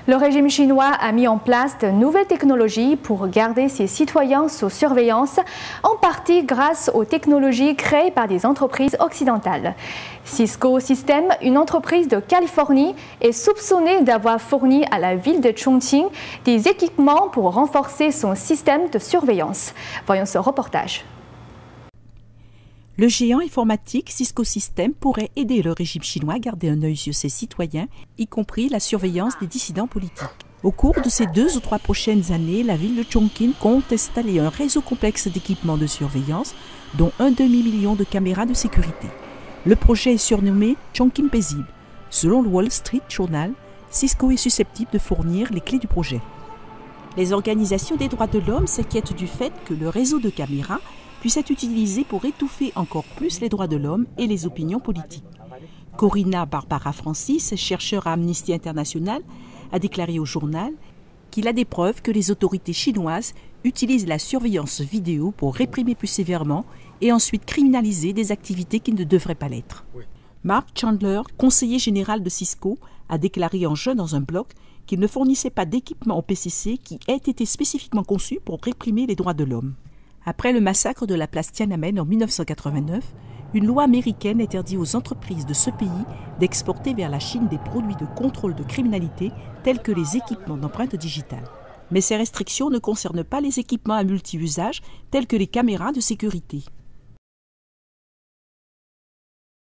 Le régime chinois a mis en place de nouvelles technologies pour garder ses citoyens sous surveillance, en partie grâce aux technologies créées par des entreprises occidentales. Cisco Systems, une entreprise de Californie, est soupçonnée d'avoir fourni à la ville de Chongqing des équipements pour renforcer son système de surveillance. Voyons ce reportage. Le géant informatique Cisco Systems pourrait aider le régime chinois à garder un œil sur ses citoyens, y compris la surveillance des dissidents politiques. Au cours de ces 2 ou 3 prochaines années, la ville de Chongqing compte installer un réseau complexe d'équipements de surveillance, dont un demi-million de caméras de sécurité. Le projet est surnommé Chongqing paisible. Selon le Wall Street Journal, Cisco est susceptible de fournir les clés du projet. Les organisations des droits de l'homme s'inquiètent du fait que le réseau de caméras puisse être utilisé pour étouffer encore plus les droits de l'homme et les opinions politiques. Corina Barbara Francis, chercheure à Amnesty International, a déclaré au journal qu'il a des preuves que les autorités chinoises utilisent la surveillance vidéo pour réprimer plus sévèrement et ensuite criminaliser des activités qui ne devraient pas l'être. Mark Chandler, conseiller général de Cisco, a déclaré en juin dans un blog qu'il ne fournissait pas d'équipement au PCC qui ait été spécifiquement conçu pour réprimer les droits de l'homme. Après le massacre de la place Tiananmen en 1989, une loi américaine interdit aux entreprises de ce pays d'exporter vers la Chine des produits de contrôle de criminalité tels que les équipements d'empreinte digitale. Mais ces restrictions ne concernent pas les équipements à multi-usage tels que les caméras de sécurité.